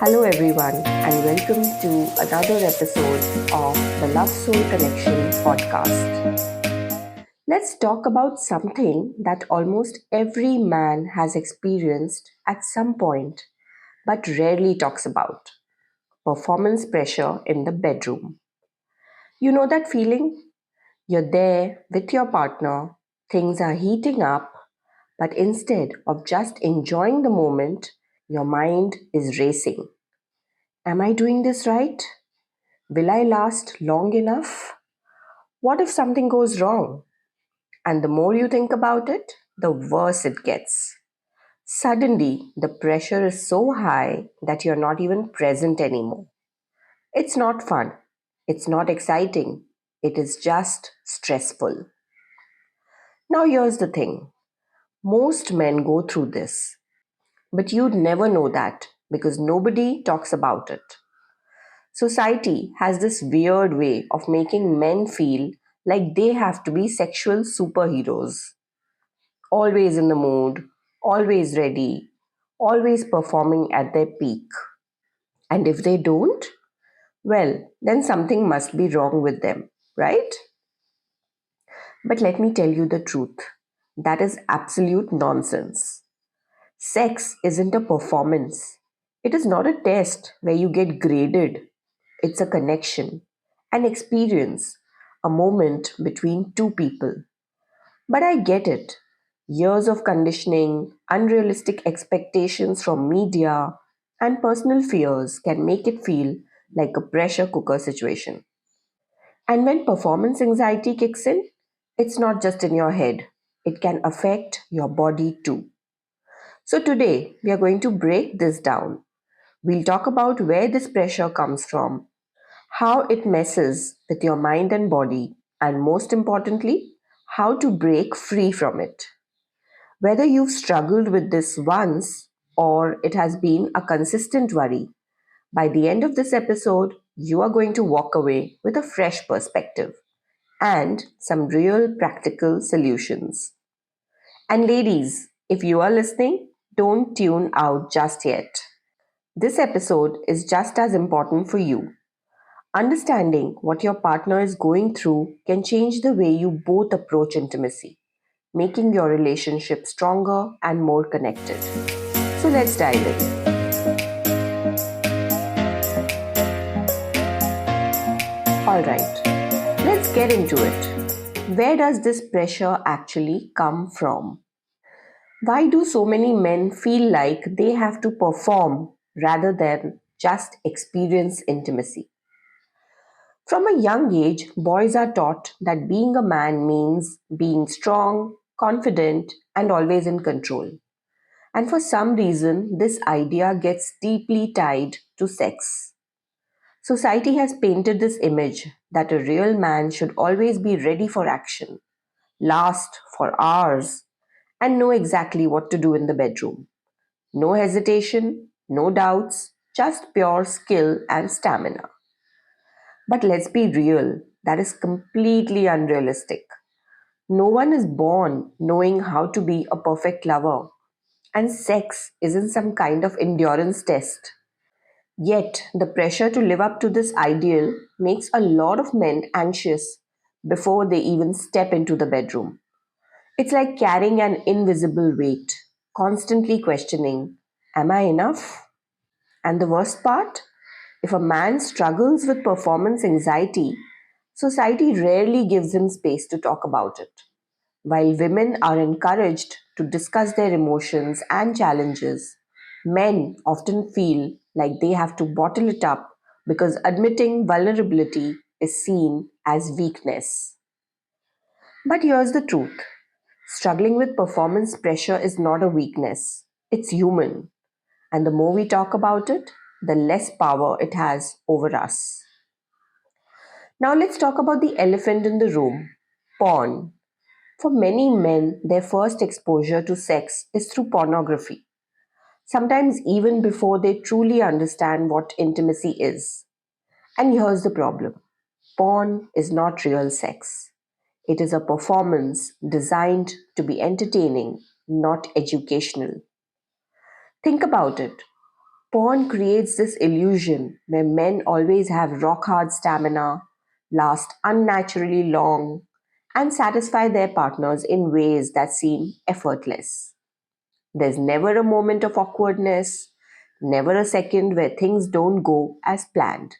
Hello, everyone, and welcome to another episode of the Love Soul Connection podcast. Let's talk about something that almost every man has experienced at some point but rarely talks about: performance pressure in the bedroom. You know that feeling? You're there with your partner, things are heating up, but instead of just enjoying the moment, your mind is racing. Am I doing this right? Will I last long enough? What if something goes wrong? And the more you think about it, the worse it gets. Suddenly, the pressure is so high that you're not even present anymore. It's not fun. It's not exciting. It is just stressful. Now, here's the thing: most men go through this, but you'd never know that because nobody talks about it. Society has this weird way of making men feel like they have to be sexual superheroes, always in the mood, always ready, always performing at their peak. And if they don't, well, then something must be wrong with them, right? But let me tell you the truth: that is absolute nonsense. Sex isn't a performance, it is not a test where you get graded. It's a connection, an experience, a moment between two people. But I get it. Years of conditioning, unrealistic expectations from media, and personal fears can make it feel like a pressure cooker situation. And when performance anxiety kicks in, it's not just in your head, it can affect your body too. So today, we are going to break this down. We'll talk about where this pressure comes from, how it messes with your mind and body, and most importantly, how to break free from it. Whether you've struggled with this once or it has been a consistent worry, by the end of this episode, you are going to walk away with a fresh perspective and some real practical solutions. And ladies, if you are listening, don't tune out just yet. This episode is just as important for you. Understanding what your partner is going through can change the way you both approach intimacy, making your relationship stronger and more connected. So let's dive in. Alright, let's get into it. Where does this pressure actually come from? Why do so many men feel like they have to perform rather than just experience intimacy? From a young age, boys are taught that being a man means being strong, confident, and always in control. And for some reason, this idea gets deeply tied to sex. Society has painted this image that a real man should always be ready for action, last for hours, and know exactly what to do in the bedroom. No hesitation, no doubts, just pure skill and stamina. But let's be real, that is completely unrealistic. No one is born knowing how to be a perfect lover, and sex isn't some kind of endurance test. Yet, the pressure to live up to this ideal makes a lot of men anxious before they even step into the bedroom. It's like carrying an invisible weight, constantly questioning, am I enough? And the worst part? If a man struggles with performance anxiety, society rarely gives him space to talk about it. While women are encouraged to discuss their emotions and challenges, men often feel like they have to bottle it up because admitting vulnerability is seen as weakness. But here's the truth: struggling with performance pressure is not a weakness, it's human. And the more we talk about it, the less power it has over us. Now let's talk about the elephant in the room: porn. For many men, their first exposure to sex is through pornography, sometimes even before they truly understand what intimacy is. And here's the problem: porn is not real sex. It is a performance designed to be entertaining, not educational. Think about it. Porn creates this illusion where men always have rock hard stamina, last unnaturally long, and satisfy their partners in ways that seem effortless. There's never a moment of awkwardness, never a second where things don't go as planned.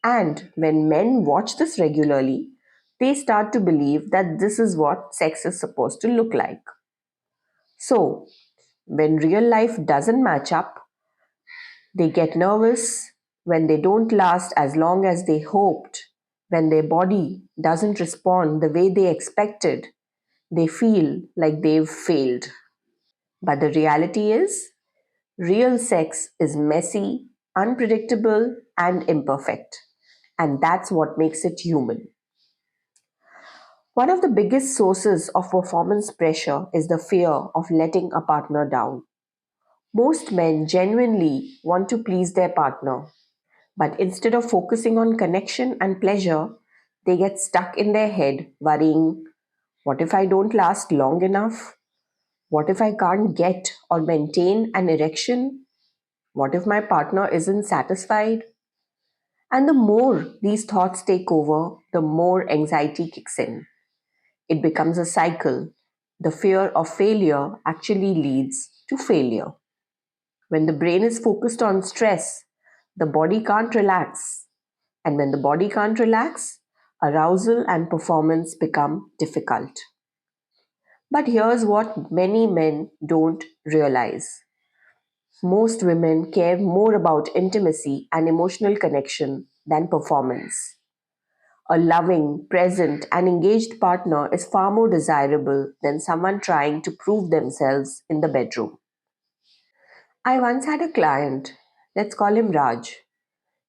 And when men watch this regularly, they start to believe that this is what sex is supposed to look like. So, when real life doesn't match up, they get nervous. When they don't last as long as they hoped, when their body doesn't respond the way they expected, they feel like they've failed. But the reality is, real sex is messy, unpredictable, and imperfect. And that's what makes it human. One of the biggest sources of performance pressure is the fear of letting a partner down. Most men genuinely want to please their partner, but instead of focusing on connection and pleasure, they get stuck in their head worrying, what if I don't last long enough? What if I can't get or maintain an erection? What if my partner isn't satisfied? And the more these thoughts take over, the more anxiety kicks in. It becomes a cycle. The fear of failure actually leads to failure. When the brain is focused on stress, the body can't relax. And when the body can't relax, arousal and performance become difficult. But here's what many men don't realize: most women care more about intimacy and emotional connection than performance. A loving, present, and engaged partner is far more desirable than someone trying to prove themselves in the bedroom. I once had a client, let's call him Raj.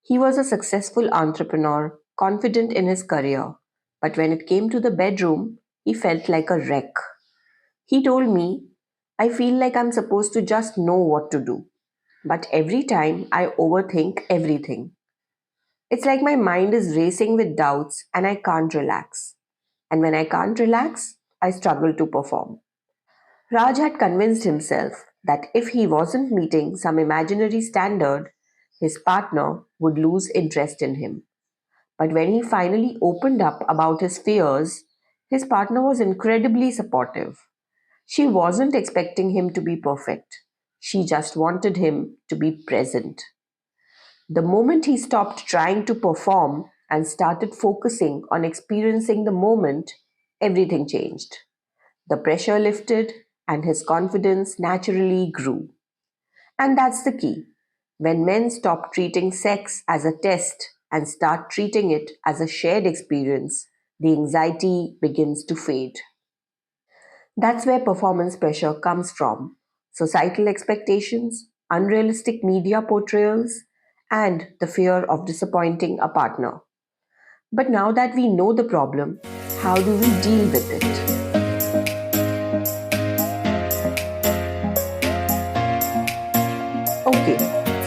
He was a successful entrepreneur, confident in his career, but when it came to the bedroom, he felt like a wreck. He told me, I feel like I'm supposed to just know what to do, but every time I overthink everything. It's like my mind is racing with doubts and I can't relax. And when I can't relax, I struggle to perform. Raj had convinced himself that if he wasn't meeting some imaginary standard, his partner would lose interest in him. But when he finally opened up about his fears, his partner was incredibly supportive. She wasn't expecting him to be perfect. She just wanted him to be present. The moment he stopped trying to perform and started focusing on experiencing the moment, everything changed. The pressure lifted and his confidence naturally grew. And that's the key. When men stop treating sex as a test and start treating it as a shared experience, the anxiety begins to fade. That's where performance pressure comes from: societal expectations, unrealistic media portrayals, and the fear of disappointing a partner. But now that we know the problem, how do we deal with it? Okay,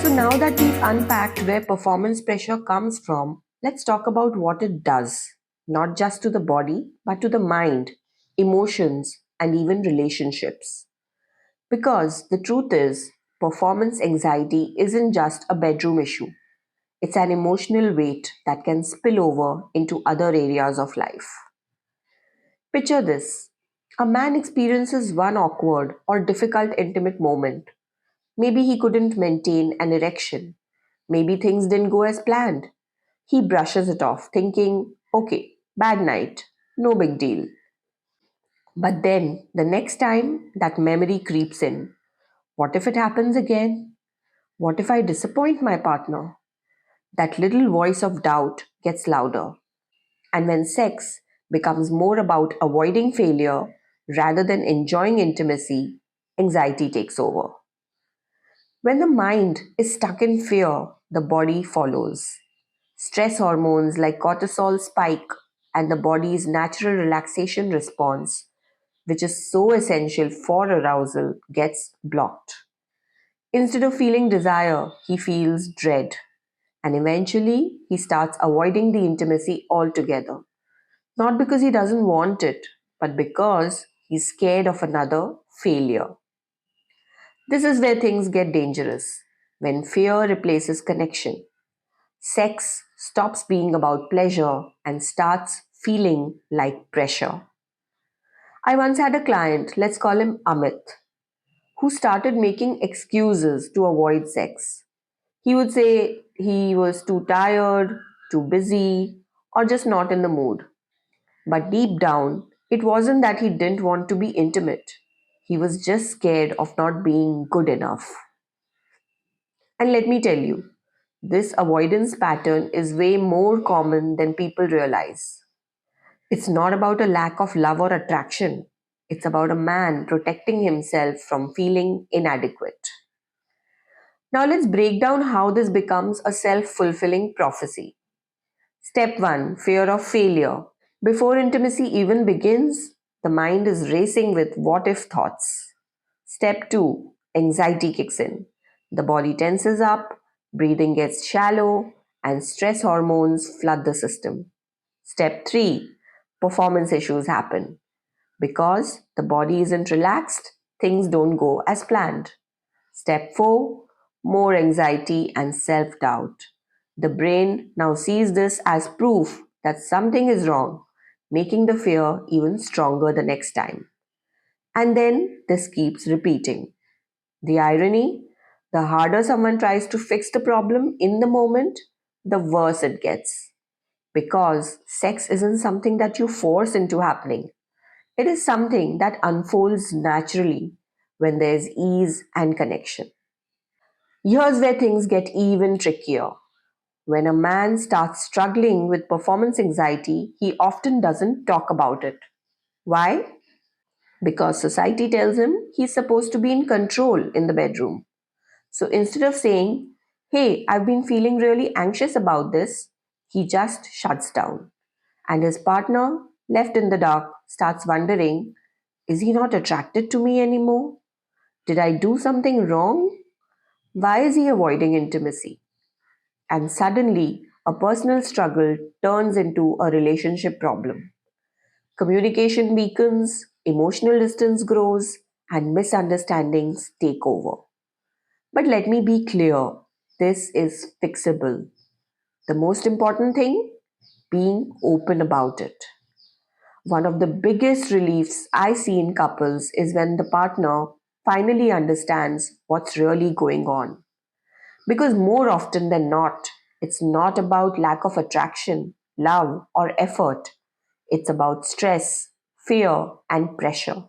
so now that we've unpacked where performance pressure comes from, let's talk about what it does, not just to the body, but to the mind, emotions, and even relationships. Because the truth is, performance anxiety isn't just a bedroom issue, it's an emotional weight that can spill over into other areas of life. Picture this: a man experiences one awkward or difficult intimate moment. Maybe he couldn't maintain an erection. Maybe things didn't go as planned. He brushes it off, thinking, okay, bad night, no big deal. But then, the next time, that memory creeps in. What if it happens again? What if I disappoint my partner? That little voice of doubt gets louder. And when sex becomes more about avoiding failure rather than enjoying intimacy, anxiety takes over. When the mind is stuck in fear, the body follows. Stress hormones like cortisol spike, and the body's natural relaxation response, which is so essential for arousal, gets blocked. Instead of feeling desire, he feels dread. And eventually, he starts avoiding the intimacy altogether. Not because he doesn't want it, but because he's scared of another failure. This is where things get dangerous. when fear replaces connection. Sex stops being about pleasure and starts feeling like pressure. I once had a client, let's call him Amit, who started making excuses to avoid sex. He would say he was too tired, too busy, or just not in the mood. But deep down, it wasn't that he didn't want to be intimate. He was just scared of not being good enough. And let me tell you, this avoidance pattern is way more common than people realize. It's not about a lack of love or attraction. It's about a man protecting himself from feeling inadequate. Now let's break down how this becomes a self fulfilling prophecy. Step 1, fear of failure. Before intimacy even begins, the mind is racing with what if thoughts. Step 2, anxiety kicks in. The body tenses up, breathing gets shallow, and stress hormones flood the system. Step 3, performance issues happen. Because the body isn't relaxed, things don't go as planned. Step 4, more anxiety and self doubt. The brain now sees this as proof that something is wrong, making the fear even stronger the next time. And then this keeps repeating. The irony, the harder someone tries to fix the problem in the moment, the worse it gets. Because sex isn't something that you force into happening, it is something that unfolds naturally when there's ease and connection. Here's where things get even trickier. When a man starts struggling with performance anxiety, he often doesn't talk about it. Why? Because society tells him he's supposed to be in control in the bedroom. So instead of saying, "Hey, I've been feeling really anxious about this," he just shuts down. And his partner, left in the dark, starts wondering, is he not attracted to me anymore? Did I do something wrong? Why is he avoiding intimacy? And suddenly, a personal struggle turns into a relationship problem. Communication weakens, emotional distance grows, and misunderstandings take over. But let me be clear, this is fixable. The most important thing, being open about it. One of the biggest reliefs I see in couples is when the partner finally understands what's really going on. Because more often than not, it's not about lack of attraction, love, or effort. It's about stress, fear, and pressure.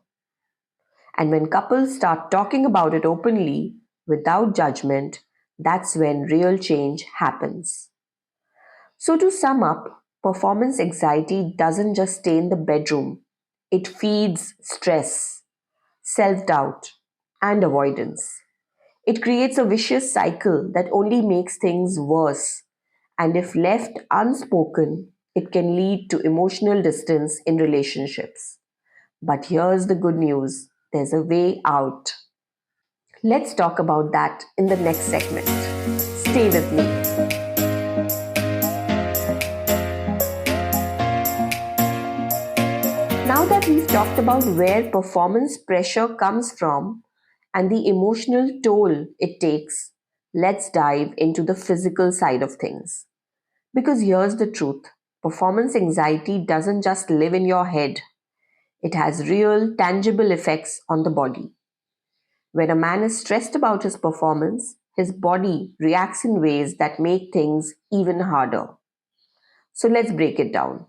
And when couples start talking about it openly, without judgment, that's when real change happens. So, to sum up, performance anxiety doesn't just stay in the bedroom, it feeds stress, self doubt, and avoidance. It creates a vicious cycle that only makes things worse, and if left unspoken, it can lead to emotional distance in relationships. But here's the good news, there's a way out. Let's talk about that in the next segment. Stay with me. Now that we've talked about where performance pressure comes from and the emotional toll it takes, let's dive into the physical side of things. Because here's the truth, performance anxiety doesn't just live in your head, it has real, tangible effects on the body. When a man is stressed about his performance, his body reacts in ways that make things even harder. So let's break it down.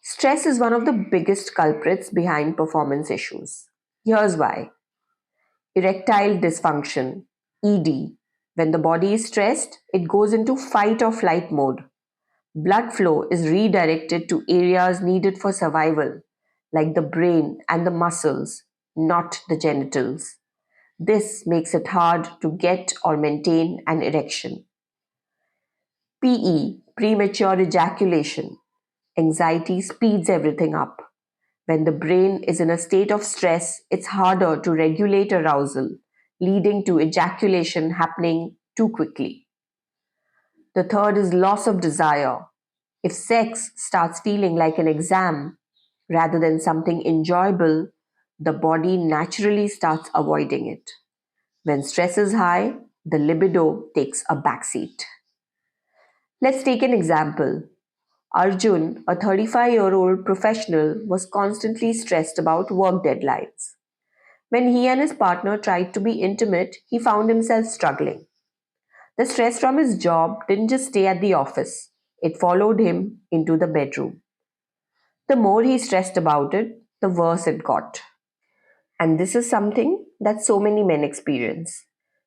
Stress is one of the biggest culprits behind performance issues. Here's why. Erectile dysfunction, ED. When the body is stressed, it goes into fight or flight mode. Blood flow is redirected to areas needed for survival, like the brain and the muscles, not the genitals. This makes it hard to get or maintain an erection. PE, premature ejaculation. Anxiety speeds everything up. When the brain is in a state of stress, it's harder to regulate arousal, leading to ejaculation happening too quickly. The third is loss of desire. If sex starts feeling like an exam rather than something enjoyable, the body naturally starts avoiding it. When stress is high, The libido takes a backseat. Let's take an example. Arjun, a 35-year-old professional, was constantly stressed about work deadlines. When he and his partner tried to be intimate, he found himself struggling. The stress from his job didn't just stay at the office, it followed him into the bedroom. The more he stressed about it, the worse it got. And this is something that so many men experience.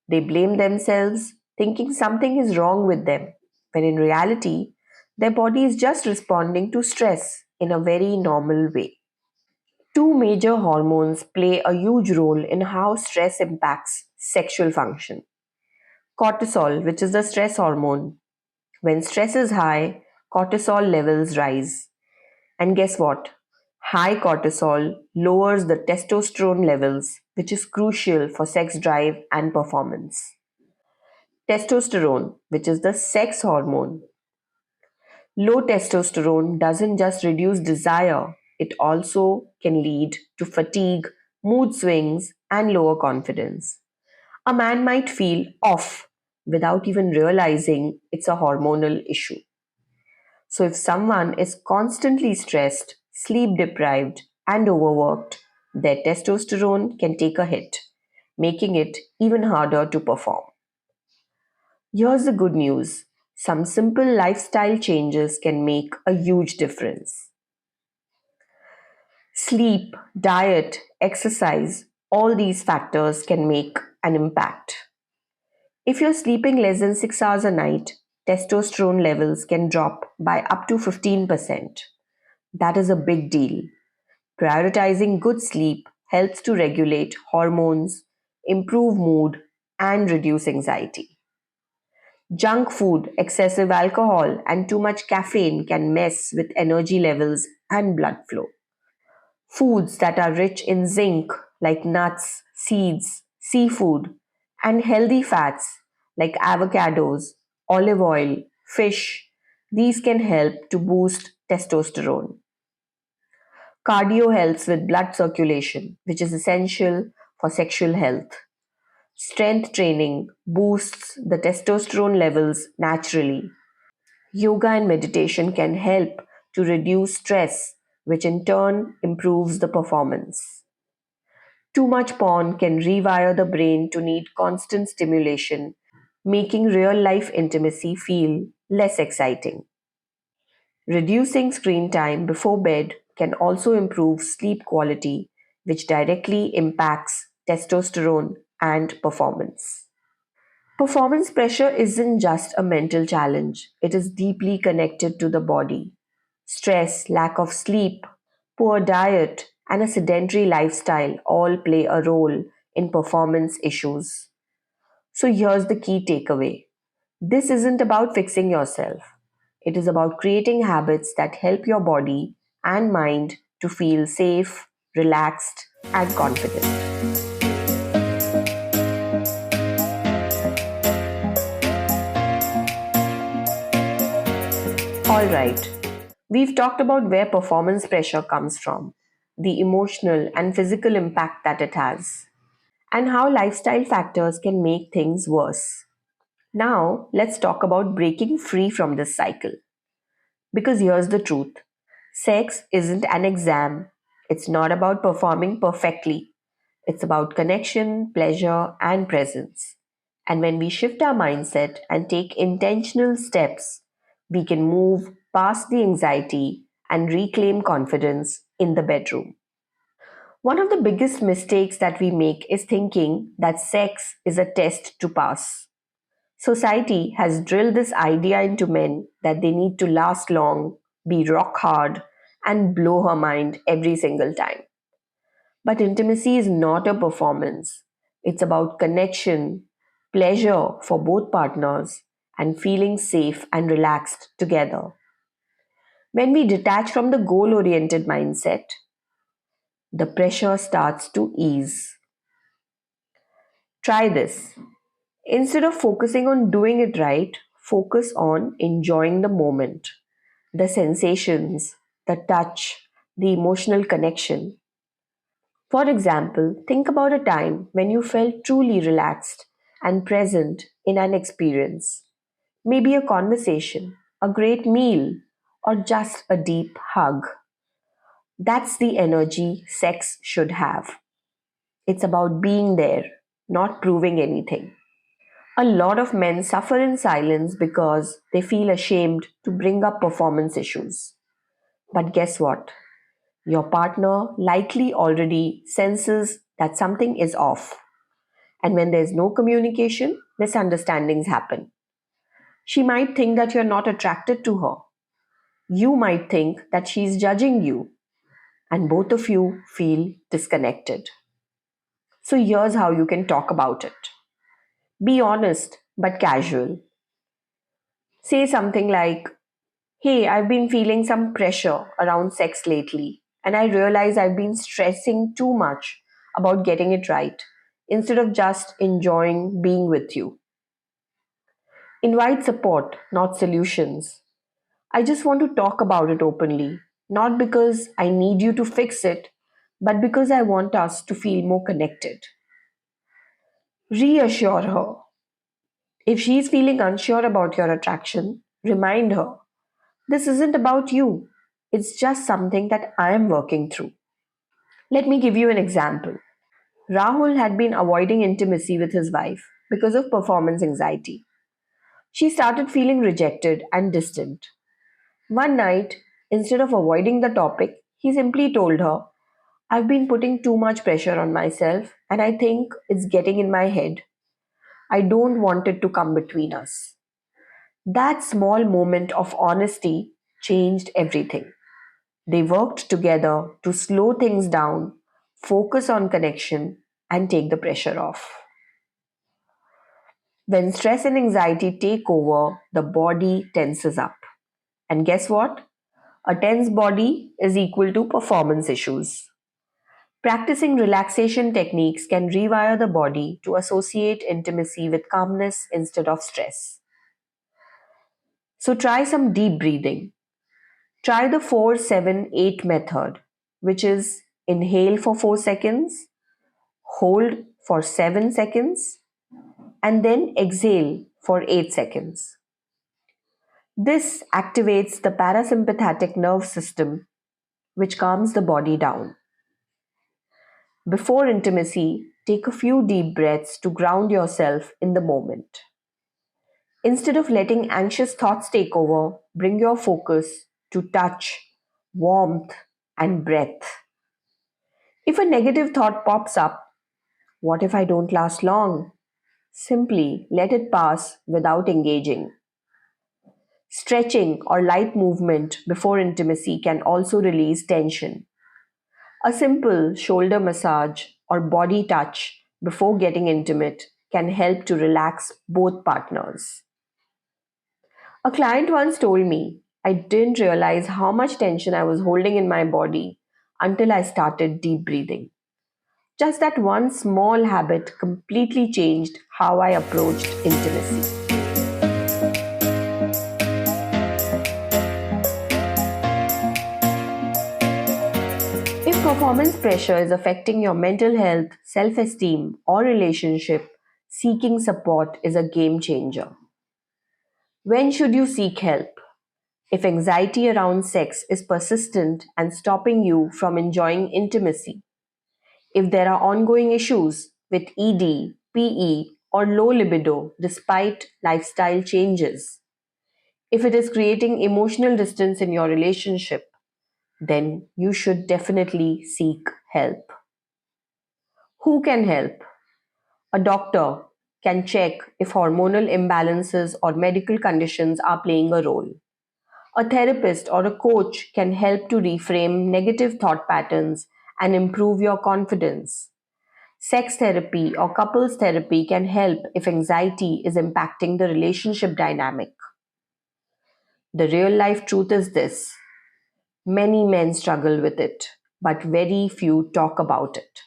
They blame themselves, thinking something is wrong with them, when in reality, their body is just responding to stress in a very normal way. Two major hormones play a huge role in how stress impacts sexual function. Cortisol, which is the stress hormone. When stress is high, cortisol levels rise. And guess what? High cortisol lowers the testosterone levels, which is crucial for sex drive and performance. Testosterone, which is the sex hormone. Low testosterone doesn't just reduce desire, it also can lead to fatigue, mood swings, and lower confidence. A man might feel off without even realizing it's a hormonal issue. So, if someone is constantly stressed, sleep deprived, and overworked, their testosterone can take a hit, making it even harder to perform. Here's the good news: some simple lifestyle changes can make a huge difference. Sleep, diet, exercise, all these factors can make an impact. If you're sleeping less than 6 hours a night, testosterone levels can drop by up to 15%. That is a big deal. Prioritizing good sleep helps to regulate hormones, improve mood, and reduce anxiety. Junk food, excessive alcohol, and too much caffeine can mess with energy levels and blood flow. Foods that are rich in zinc, like nuts, seeds, seafood, and healthy fats, like avocados, olive oil, fish, these can help to boost testosterone. Cardio helps with blood circulation, which is essential for sexual health. Strength training boosts the testosterone levels naturally. Yoga and meditation can help to reduce stress, which in turn improves the performance. Too much porn can rewire the brain to need constant stimulation, making real life intimacy feel less exciting. Reducing screen time before bed can also improve sleep quality, which directly impacts testosterone and performance. Performance pressure isn't just a mental challenge, it is deeply connected to the body. Stress, lack of sleep, poor diet, and a sedentary lifestyle all play a role in performance issues. So here's the key takeaway: this isn't about fixing yourself, it is about creating habits that help your body and mind to feel safe, relaxed, and confident. Alright, we've talked about where performance pressure comes from, the emotional and physical impact that it has, and how lifestyle factors can make things worse. Now, let's talk about breaking free from this cycle. Because here's the truth: sex isn't an exam, it's not about performing perfectly, it's about connection, pleasure, and presence. And when we shift our mindset and take intentional steps, we can move past the anxiety and reclaim confidence in the bedroom. One of the biggest mistakes that we make is thinking that sex is a test to pass. Society has drilled this idea into men that they need to last long, be rock hard, and blow her mind every single time. But intimacy is not a performance, it's about connection, pleasure for both partners, and feeling safe and relaxed together. When we detach from the goal oriented mindset, the pressure starts to ease. Try this. Instead of focusing on doing it right, focus on enjoying the moment, the sensations, the touch, the emotional connection. For example, think about a time when you felt truly relaxed and present in an experience. Maybe a conversation, a great meal, or just a deep hug. That's the energy sex should have. It's about being there, not proving anything. A lot of men suffer in silence because they feel ashamed to bring up performance issues. But guess what? Your partner likely already senses that something is off. And when there's no communication, misunderstandings happen. She might think that you're not attracted to her. You might think that she's judging you, and both of you feel disconnected. So here's how you can talk about it. Be honest but casual. Say something like, "Hey, I've been feeling some pressure around sex lately, and I realize I've been stressing too much about getting it right instead of just enjoying being with you." Invite support, not solutions. I just want to talk about it openly, not because I need you to fix it, but because I want us to feel more connected. Reassure her. If she's feeling unsure about your attraction, remind her this isn't about you. It's just something that I am working through. Let me give you an example. Rahul had been avoiding intimacy with his wife because of performance anxiety. She started feeling rejected and distant. One night, instead of avoiding the topic, he simply told her, "I've been putting too much pressure on myself and I think it's getting in my head. I don't want it to come between us." That small moment of honesty changed everything. They worked together to slow things down, focus on connection, and take the pressure off. When stress and anxiety take over, the body tenses up. And guess what? A tense body is equal to performance issues. Practicing relaxation techniques can rewire the body to associate intimacy with calmness instead of stress. So try some deep breathing. Try the 4-7-8 method, which is inhale for 4 seconds, hold for 7 seconds, and then exhale for 8 seconds. This activates the parasympathetic nerve system, which calms the body down. Before intimacy, take a few deep breaths to ground yourself in the moment. Instead of letting anxious thoughts take over, bring your focus to touch, warmth, and breath. If a negative thought pops up, what if I don't last long? Simply let it pass without engaging. Stretching or light movement before intimacy can also release tension. A simple shoulder massage or body touch before getting intimate can help to relax both partners. A client once told me, "I didn't realize how much tension I was holding in my body until I started deep breathing." Just that one small habit completely changed how I approached intimacy. If performance pressure is affecting your mental health, self esteem, or relationship, seeking support is a game changer. When should you seek help? If anxiety around sex is persistent and stopping you from enjoying intimacy, if there are ongoing issues with ED, PE, or low libido despite lifestyle changes, if it is creating emotional distance in your relationship, then you should definitely seek help. Who can help? A doctor can check if hormonal imbalances or medical conditions are playing a role. A therapist or a coach can help to reframe negative thought patterns and improve your confidence. Sex therapy or couples therapy can help if anxiety is impacting the relationship dynamic. The real life truth is this: many men struggle with it, but very few talk about it.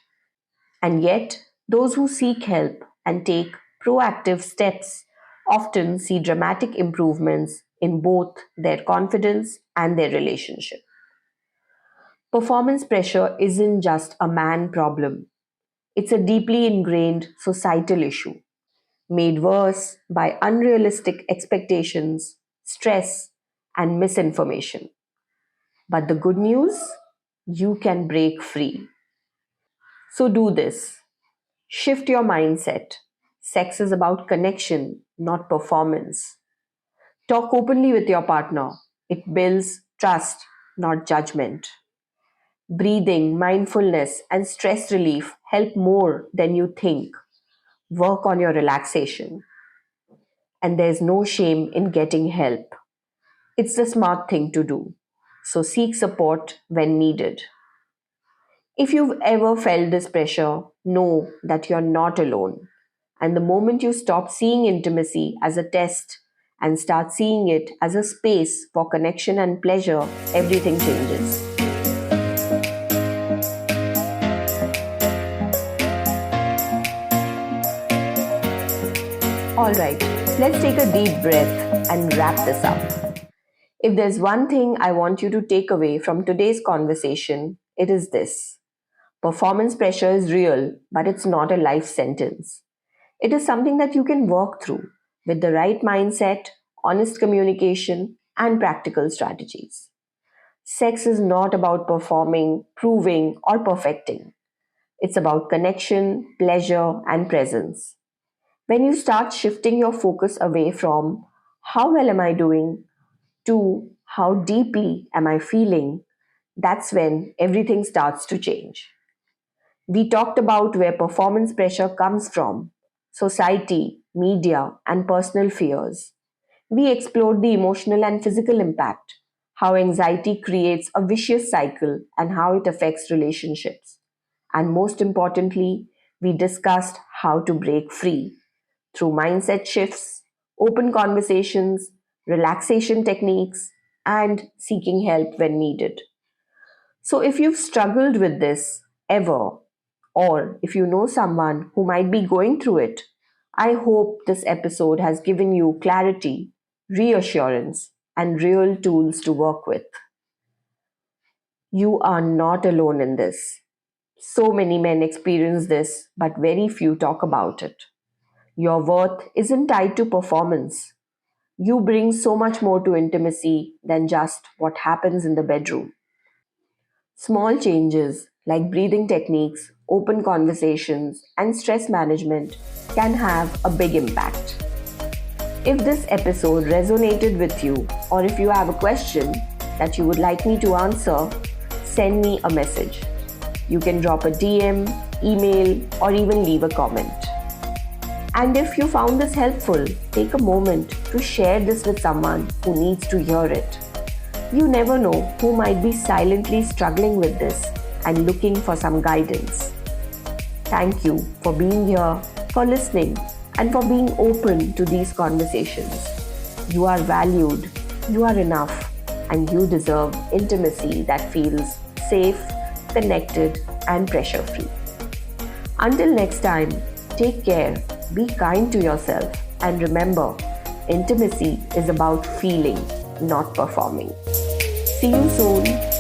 And yet, those who seek help and take proactive steps often see dramatic improvements in both their confidence and their relationship. Performance pressure isn't just a man problem, it's a deeply ingrained societal issue. made worse by unrealistic expectations, stress, and misinformation. But the good news, you can break free. So do this. Shift your mindset. Sex is about connection, not performance. Talk openly with your partner. It builds trust, not judgment. Breathing, mindfulness, and stress relief help more than you think. Work on your relaxation. And there's no shame in getting help. It's the smart thing to do. So seek support when needed. If you've ever felt this pressure, know that you're not alone. And the moment you stop seeing intimacy as a test and start seeing it as a space for connection and pleasure, everything changes. Alright, let's take a deep breath and wrap this up. If there's one thing I want you to take away from today's conversation, it is this. Performance pressure is real, but it's not a life sentence. It is something that you can work through with the right mindset, honest communication, and practical strategies. Sex is not about performing, proving, or perfecting. It's about connection, pleasure, and presence. When you start shifting your focus away from how well am I doing to how deeply am I feeling, that's when everything starts to change. We talked about where performance pressure comes from society, media, and personal fears. We explored the emotional and physical impact, how anxiety creates a vicious cycle, and how it affects relationships. And most importantly, we discussed how to break free through mindset shifts, open conversations, relaxation techniques, and seeking help when needed. So, if you've struggled with this ever, or if you know someone who might be going through it, I hope this episode has given you clarity, reassurance, and real tools to work with. You are not alone in this. So many men experience this, but very few talk about it. Your worth isn't tied to performance. You bring so much more to intimacy than just what happens in the bedroom. Small changes like breathing techniques, open conversations, and stress management can have a big impact. If this episode resonated with you, or if you have a question that you would like me to answer, send me a message. You can drop a DM, email, or even leave a comment. And if you found this helpful, take a moment to share this with someone who needs to hear it. You never know who might be silently struggling with this and looking for some guidance. Thank you for being here, for listening, and for being open to these conversations. You are valued, you are enough, and you deserve intimacy that feels safe, connected, and pressure-free. Until next time, take care, be kind to yourself, and remember, intimacy is about feeling, not performing. See you soon.